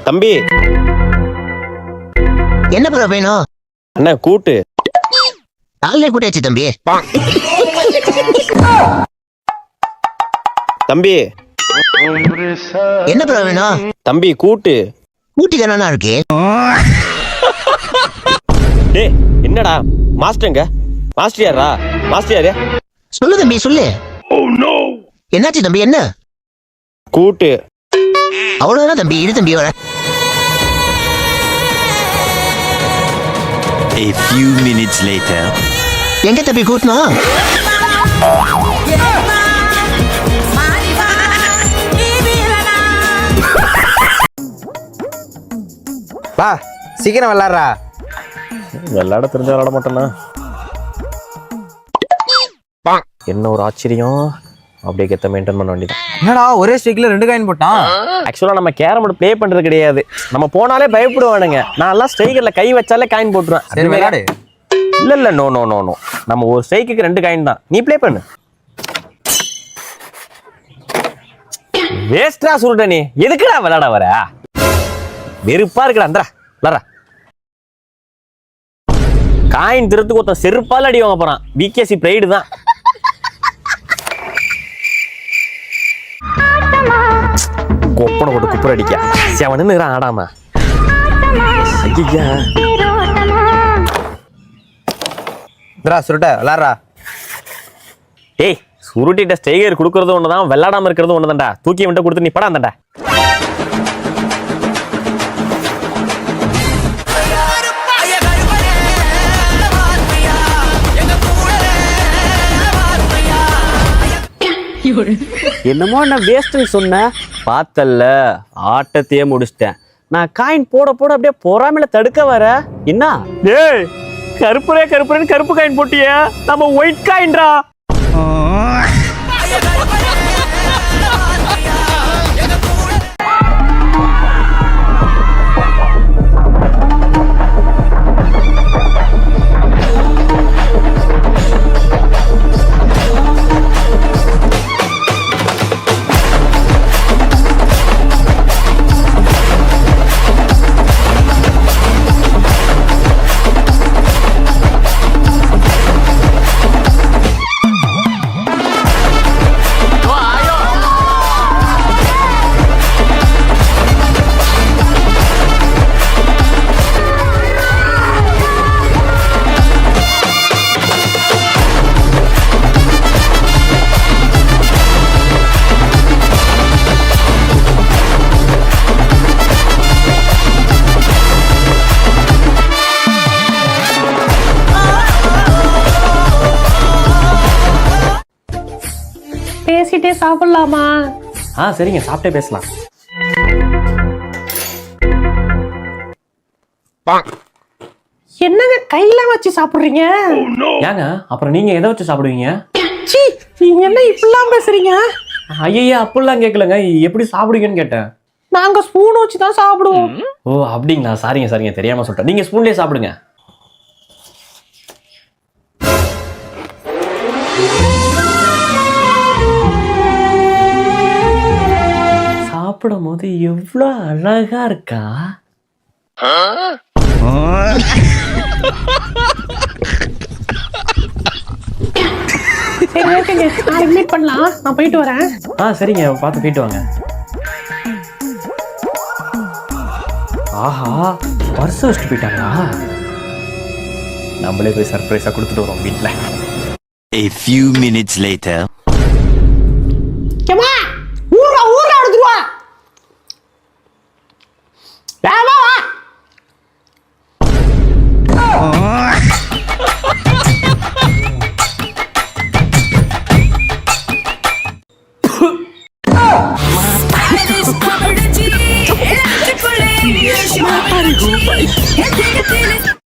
தம்பி என்ன ப்ரோ வேணும்? அண்ணா கூட்டு. காலையிலே கூட்டியாச்சு தம்பி. தம்பி என்ன ப்ரோ வேணும்? தம்பி கூட்டு. கூட்டி தானே இருக்கு. டேய் என்னடா மாஸ்டருங்க? மாஸ்டர் யாரா? மாஸ்டர் யாரு? சொல்லு தம்பி சொல்லு. என்னாச்சு தம்பி? என்ன கூட்டு? அவ்வளவுதான் தம்பி. இரு தம்பி வர. A few minutes later. எங்க தம்பி கூட்டணும்? வா சீக்கிரம் விளாட்றா. விளையாட தெரிஞ்ச விளையாட மாட்டேன்னா என்ன ஒரு ஆச்சரியம். அப்படியே கெத்த மெயின்டைன் பண்ண வேண்டியது. என்னடா ஒரே ஸ்டிக்ல 2 காயின் போட்டான். ஆக்சுவலா நம்ம கேரம் போர்டு ப்ளே பண்றது கிடையாது. நம்ம போனாலே பயப்படுவானுங்க. நான் எல்லாம் ஸ்ட்ரைக்கர்ல கை வச்சாலே காயின் போட்டுருவேன். சரி விளையாடு. இல்ல நோ நோ நோ நோ. நம்ம ஒரு ஸ்ட்ரைக்குக்கு 2 காயின் தான். நீ ப்ளே பண்ணு. வேஸ்டா சுருட்ட நீ. எதுக்குடா விளையாட வர? வெறுப்பா இருக்குடா. அந்தரா விளையாடுறா. காயின் திருத்துக்கு ஒருத்தன் செருப்பால் அடி வாங்க போறான். பிகேசி பிரைடு தான். கொப்பனை போட்டு குப்புற அடிக்க செவனு ஆடாம. ஐயா சுருட்ட விளாட்றா. ஏய் சுருட்டிட்ட ஸ்டைகர் கொடுக்கறது ஒண்ணுதான், விளையாடாம இருக்கிறது ஒண்ணுதான்டா. தூக்கி விட்டு கொடுத்து நீ படம் அந்தண்டா. என்னமோ நான் வேஸ்ட்னு சொன்னேன். பார்த்தல்ல ஆட்டத்தையே முடிச்சிட்டேன். நான் காயின் போட போட அப்படியே பொறாமையில தடுக்க வர என்ன? ஏய் கருப்புரே கருப்புரேன்னு கருப்பு காயின் போட்டியே. நம்ம ஒயிட் காயின்டா. பேசிட்டே சாப்பிடலாமா? சரிங்க சாப்பிட்டே பேசலாம். என்னங்க கையில வச்சு சாப்பிடுறீங்க? ஏங்க அப்புறம் நீங்க எதை வச்சு சாப்பிடுவீங்க? சீ, நீங்க என்ன இப்படிலாம் பேசுறீங்க? ஐயா அப்படிலாம் கேட்கலங்க. எப்படி சாப்பிடுவீங்கன்னு கேட்டேன். நாங்க ஸ்பூன் வச்சு தான் சாப்பிடுவோம். ஓ அப்படிங்களா? சரிங்க சரிங்க தெரியாம சொல்லிட்டேன். நீங்க ஸ்பூன்லயே சாப்பிடுங்க. சாப்பிடும் போது எவ்வளவு அழகா இருக்கா. சரி ஓகேங்க, நாளைக்கு மீட் பண்ணலாம். நான் போயிட்டு வரேன். சரிங்க பார்த்து போயிட்டு வாங்க. ஆஹா பர்ஸ் வச்சுட்டு போயிட்டாங்களா? நம்மளே போய் சர்ப்ரைஸா கொடுத்துட்டு வரோம் வீட்டுல. A few minutes later. ஏம்மா ஊர்ல எடுத்துட்டு வா. வா வா.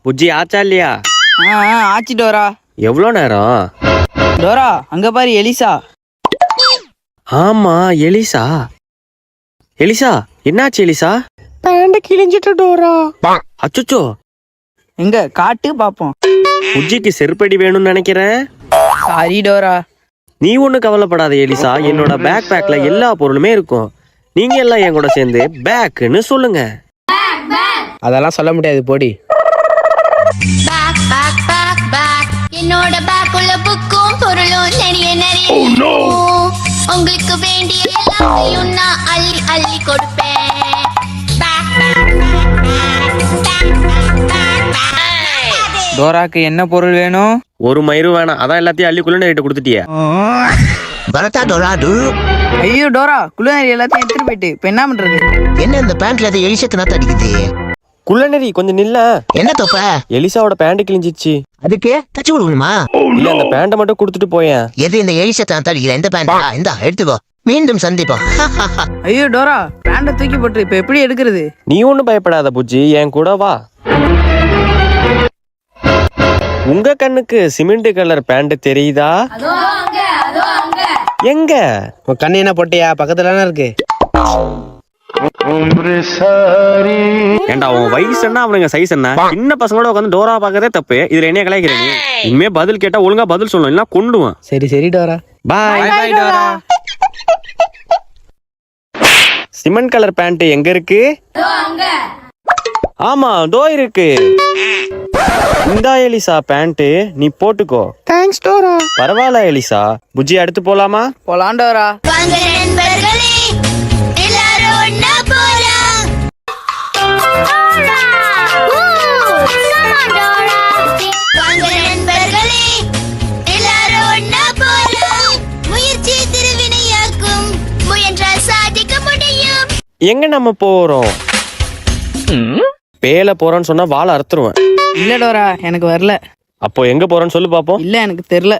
புஜ்ஜி ஆச்சா இல்லையா? ஆச்சி டோரா. எவ்வளோ நேரம்? டோரா அங்க பாரு எலிசா. ஆமா எலிசா. எலிசா என்னாச்சு எலிசா? பேண்ட் கிழிஞ்சிட்டு டோரா. அச்சோ எங்க காட்டு பாப்போம். புஜ்ஜிக்கு செருப்படி வேணும்னு நினைக்கிறேன். Sorry Dora. நீ ஒன்னும் கவலைப்படாத எலிசா. என்னோட பேக் பேக்ல எல்லா பொருளுமே இருக்கும். நீங்க எல்லாம் என் கூட சேர்ந்து பேக்குன்னு சொல்லுங்க. அதெல்லாம் சொல்ல முடியாது போடி. பேக் பேக் பேக் பேக் என்னோட பேக் உள்ள புக்கும் பொருளும் நிறைய நிறைய இருக்கும். உங்களுக்கு வேண்டிய எல்லாத்தையும் நான் அள்ளி அள்ளி கொடுப்பேன். Back back back back back back. டோராக்கு என்ன பொருள் வேணும்? ஒரு மயிரும் வேணாம், அதான் எல்லாத்தையும் அள்ளி குள்ளநரிட்ட கொடுத்துட்டியே. பரதா டோரா டூ. ஐயோ டோரா, குள்ளநரி எல்லாத்தையும் எடுத்துட்டு போயிட்டு இப்ப என்ன பண்றது? என்ன இந்த பேண்ட்ல அது எலிசத்து நாத்த அடிக்குது? குள்ளநரி கொஞ்சம் நில்ல. என்ன தொப்ப? எலிசாவோட பேண்ட் கிழிஞ்சிச்சு. அதுக்கு தச்சு கொடுக்கணுமா? இல்ல, அந்த பேண்ட மட்டும் கொடுத்துட்டு போயேன். எது இந்த எலிசத்து நாத்த அடிக்குது? இந்த பேண்டா? இந்தா எடுத்துக்கோ, மீண்டும் சந்திப்போம். ஐயோ டோரா, பேண்ட தூக்கி போட்டு இப்ப எப்படி எடுக்கிறது? நீ ஒண்ணும் பயப்படாத புஜ்ஜி, என் கூட வா. உங்க கண்ணுக்கு சிமெண்ட் கலர் பேண்ட் தெரியுதா? எங்க? உன் கண்ணு என்ன பொட்டியா? பக்கத்துல இருக்கு. ஏண்டா உன் வயசு என்ன, அவனுங்க சைஸ் என்ன? சின்ன பசங்களோட உட்காந்து டோரா பாக்கதே தப்பு. இதுல என்ன கலாய்க்கிறேன்? இனிமே பதில் கேட்டா ஒழுங்கா பதில் சொல்லணும், இல்ல கொண்டுவான். சரி சரி டோரா. பாய் பாய் டோரா. சிமெண்ட் கலர் பேண்ட் எங்க இருக்கு? ஆமா, தோ இருக்கு. இந்தா எலிசா பேண்ட், நீ போட்டுக்கோ. Thanks Dora. பரவாயில்ல எலிசா. புஜ்ஜி அடுத்து போலாமா? போலாம் டோரா. வாங்க நண்பர்களே, எல்லாரும் ஒண்ணா போலாம். வாங்க நண்பர்களே, எல்லாரும் ஒண்ணா போலாம். முயற்சி திருவினையாக்கும், முயன்றால் சாதிக்க முடியும். எங்க நம்ம போறோம்? பேல போறோம்னு சொன்னா வாழை அறுத்துருவேன். இல்ல டோரா, எனக்கு வரல. அப்போ எங்க போறோம்னு சொல்லு பாப்போம். இல்ல, எனக்கு தெரியல.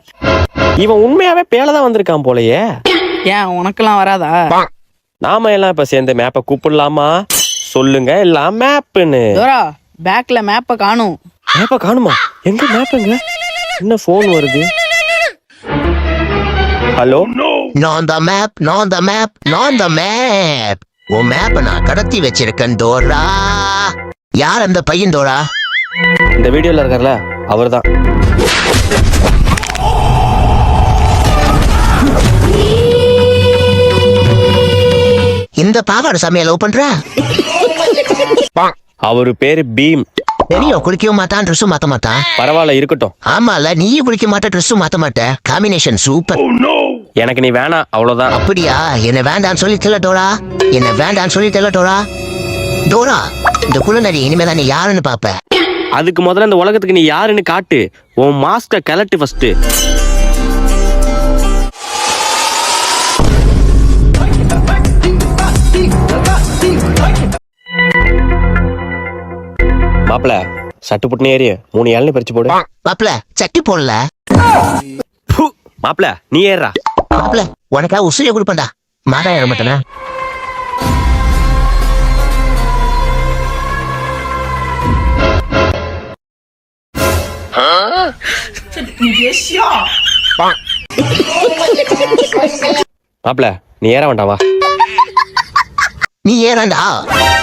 இவன் உண்மையாவே பேலதான் வந்திருக்கான் போலயே. ஏன் உனக்கெல்லாம் வராதா? நாம எல்லாம் இப்ப சேர்ந்து மேப்பை கூப்பிடலாமா? சொல்லுங்க எல்லாம் மேப்புன்னு. டோரா, பேக்ல மேப்ப காணும். மேப்பை காணுமா? எங்க மேப்புங்க? என்ன போன் வருது? ஹலோ, நான் த மேப், நான் த மேப், நான் த மேப். உன் மேப்பை நான் கடத்தி வச்சிருக்கேன் டோரா. யார் அந்த பையன் டோரா? இந்த வீடியோல இருக்கார்ல, அவர்தான். இந்த பாவாடை சமையல் லவ் பண்ற? அவரு பேரு பீம். தெரியும், குளிக்கவும் மாட்டான், ட்ரெஸ்ஸும் மாத்த மாட்டான். பரவாயில்ல, இருக்கட்டும். ஆமால, நீயும் குளிக்க மாட்ட, ட்ரெஸ்ஸும் மாத்த மாட்ட. Combination super. எனக்கு நீ வேணாம், அவ்வளவுதான். அப்படியா? என்ன வேண்டான்னு சொல்லிட்டல டோரா, என்ன வேண்டான்னு சொல்லிட்டல டோரா. டோரா, இந்த குள்ளநரி இனிமேதான் நீ யாருன்னு பாப்ப. அதுக்கு முதல்ல இந்த உலகத்துக்கு நீ யாருன்னு காட்டு. உன் மாஸ்க கலட்டு ஃபர்ஸ்ட். மாப்பிள, சட்டு புட்டுனே ஏறி 3 இளநீ பறிச்சு போடு. மாப்பிள, சட்டி போடல. மாப்பிள, நீ ஏறா. மாப்பிள, உனக்கா உசுரிய கொடுப்பேன்டா. மாடா ஏற மாட்டேனா? மாப்பிள, நீ ஏற வேண்டாம், வா. நீ ஏறாண்டா.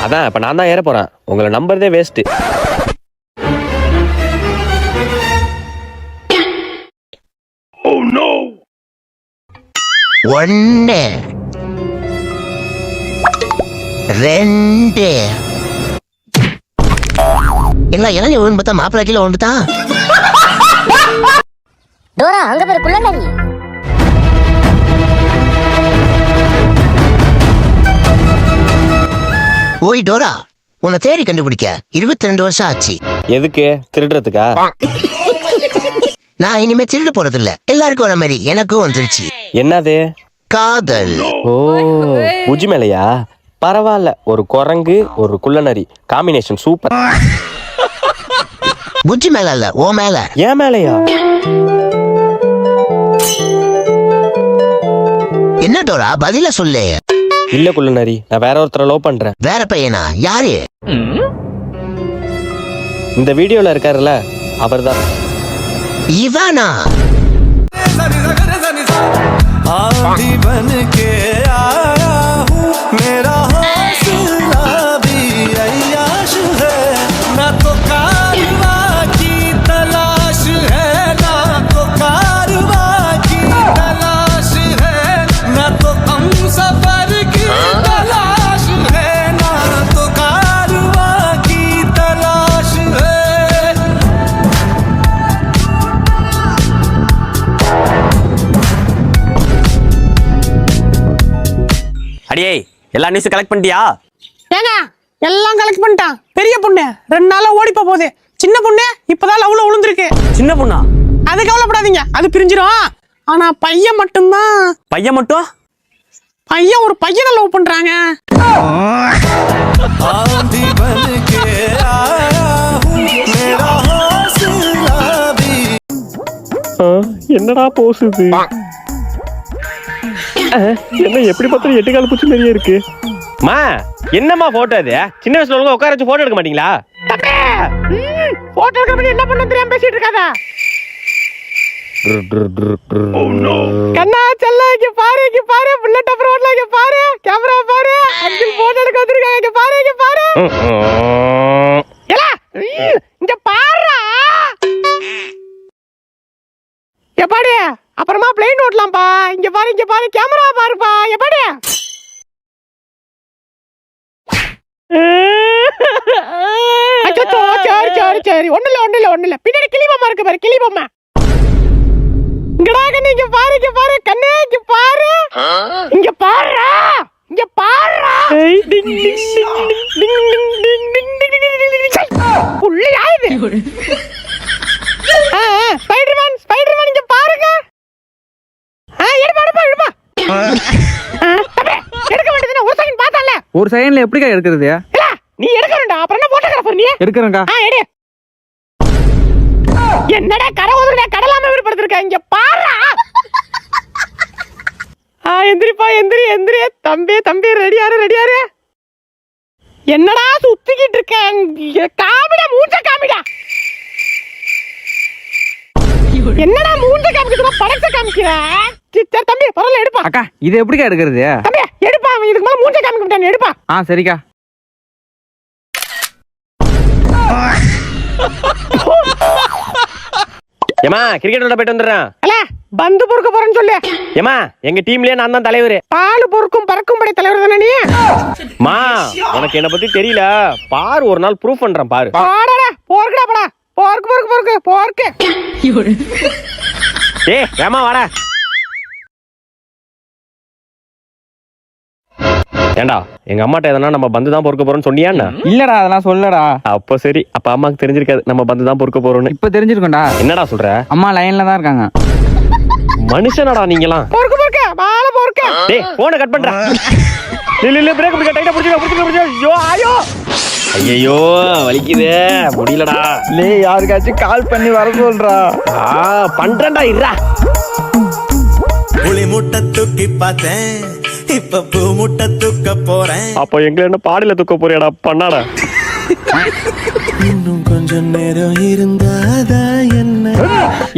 அதான் இப்ப நான் தான் ஏற போறேன். உங்களை நம்புறதே வேஸ்ட். ஒன்னு, ரெண்டு. எல்லாம் இளநீ ஒன்று பார்த்தா மாப்பிள்ளை கீழே ஒன்றுதான். டோரா, அங்க பாரு குள்ளநரி. ஓய் டோரா, உன்னை தேடி கண்டுபிடிக்க 22 வருஷம் ஆச்சு. எதுக்கு? திருடுறதுக்கா? நான் இனிமே திருட போறது இல்ல. எல்லாருக்கும் வர மாதிரி எனக்கும் வந்துருச்சு. என்னது? காதல். ஓ, புஜி மேலையா? பரவாயில்ல, ஒரு குரங்கு ஒரு குள்ளநரி காம்பினேஷன் சூப்பர். புஜ்ஜி மேல இல்ல, ஓ மேல. ஏன் மேலையா? என்ன டோரா, பதில சொல்லு. இல்ல குள்ளநரி, நான் வேற ஒருத்தரை லவ் பண்றேன். வேற பையனா? யாரு? இந்த வீடியோல இருக்காருல்ல, அவர்தான். இவானா? आंधी बन के आया हूँ, मेरा हौसला भी अय्याश है, ना तो कारवा की तलाश है, ना तो कारवा की तलाश है, ना तो हम सफर की तलाश है, ना तो कारवा की எல்லா நியூஸும் கலெக்ட் பண்ணிட்டியா? ஏங்க எல்லாம் கலெக்ட் பண்ணிட்டான். பெரிய பொண்ணு 2 நாளா ஓடிப்ப போகுது. சின்ன பொண்ணு இப்பதான் லவ்ல விழுந்திருக்கு. சின்ன பொண்ணா? அது கவலைப்படாதீங்க, அது பிரிஞ்சிரும். ஆனா பையன் மட்டும்தான். பையன் மட்டும்? பையன் ஒரு பையனை லவ் பண்றாங்க. आंधी बन के आया हूँ मेरा हौसला भी என்னடா போசுது? என்ன எப்படி பார்த்தா 8 கால் பூச்சி மாதிரியே இருக்கு. மா என்னம்மா போட்டோ அது? சின்ன வயசுல ஒழுங்கா உட்கார வச்சு போட்டோ எடுக்க மாட்டீங்களா? போட்டோ எடுக்க பண்ணி என்ன பண்ண தெரியாம பேசிட்டு இருக்காத. கண்ணா செல்ல இங்க பாரு, இங்க பாரு. புல்லட் அப்புறம் ஓடல, இங்க பாரு. கேமரா பாரு. அங்கிள் போட்டோ எடுக்க வந்திருக்காங்க. இங்க பாரு, இங்க பாரு. ஏலா இங்க பாருடா. எப்பாடி அப்புறமா பிளேன் ஓட்டலாம்ப்பா. இங்க பாரு, இங்க பாரு. கேமரா பாருப்பா. எப்பாடி அச்சோ, சரி சரி சரி. ஒண்ணு இல்ல. பின்னாடி கிளி பொம்மை இருக்கு பாரு, கிளி பொம்மை. இங்கடா கண்ணு, இங்க பாரு, இங்க பாரு. கண்ணு இங்க பாரு, இங்க பாருடா, இங்க பாருடா. டிங் டிங் டிங் டிங் டிங் டிங் டிங் டிங் டிங். புள்ளையா இது? ஸ்பைடர்மேன் இங்க பாருங்க. எடுப்பா. எடுக்க வேண்டியதுன்னா ஒரு செகண்ட் பார்த்தால. ஒரு செகண்ட்ல எப்படிக்கா எடுக்கிறது? நீ எடுக்க வேண்டாம், அப்புறம் என்ன போட்டோகிராஃபர் நீ? எடுக்கிறேன்க்கா. எடு. என்னடா கரை ஒதுங்க கடலாம விருப்பப்படுத்திருக்க. இங்க பாருடா. எந்திரிப்பா, எந்திரி. தம்பி ரெடியாரு. என்னடா சுத்திக்கிட்டு இருக்க? காமிடா, மூஞ்ச காமிடா. என்னடா மூஞ்ச காமிக்கிறா, படத்தை காமிக்கிற? சரி தம்பி பரவாயில்ல, எடுப்பா. அக்கா இது எப்படிக்கா எடுக்கிறது? தம்பி எடுப்பா, இதுக்கு மேல மூஞ்ச காமிக்க மாட்டான், எடுப்பா. சரிக்கா. ஏமா கிரிக்கெட் விளையாட போயிட்டு வந்துடுறேன். அல்ல பந்து பொறுக்க போறேன்னு சொல்லு. ஏமா எங்க டீம்லயே நான் தான் தலைவர். பால் பொறுக்கும் பறக்கும் படை தலைவர் தானே நீ? மா உனக்கு என்ன பத்தி தெரியல, பாரு ஒரு நாள் ப்ரூஃப் பண்றேன் பாரு. பாடடா போர்க்கடா படா. போர்க்கு. ஏய் ஏமா வாடா. ஏண்டா எங்க அம்மாட்ட எதனா நம்ம பந்து தான் பொறுக்க போறோம்னு சொன்னியாண்ணா? இல்லடா அதெல்லாம் சொல்லடா. அப்ப சரி, அப்ப அம்மாக்கு தெரிஞ்சிருக்காது நம்ம பந்து தான் பொறுக்க போறோம்னு. இப்ப தெரிஞ்சிருக்கோம்டா. என்னடா சொல்ற? அம்மா லைன்ல தான் இருக்காங்க. மனுஷனடா நீங்கலாம். போர்க்கு பால போர்க்க. டேய் போனை கட் பண்றா. இல்ல பிரேக் பிடிக்க டைட்டா புடிச்சு. ஐயோ வலிக்குதே, முடியலடா. யாருக்காச்சும் கால் பண்ணி வர சொல்றா. பண்றேன்டா இருடா. புளி முட்டை தூக்கி பார்த்தேன், இப்ப பூ முட்டை தூக்க போறேன். அப்ப எங்களை என்ன பாடியில தூக்க போறியாடா பண்ணாடா? இன்னும் கொஞ்சம் நேரம் இருந்தாதா என்ன?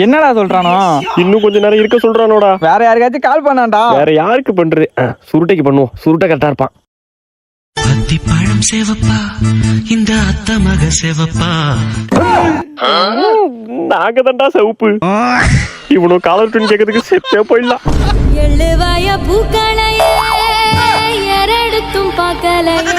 என்னடா சொல்றானோ? இன்னும் கொஞ்ச நேரம் இருக்க சொல்றானோடா. வேற யாருக்காச்சும் கால் பண்ணான்டா. வேற யாருக்கு பண்றது? சுருட்டைக்கு பண்ணுவோம், சுருட்டை கரெக்டா இருப்பான். அத்தி பழம் சேவப்பா, இந்த அத்த மக சேவப்பா. நாங்க தான்டா செவப்பு. இவனும் காலர் டியூன் கேட்கறதுக்கு செத்தே போயிடலாம். எழுவாய பூக்களையே எரடுத்தும் பார்க்கலையே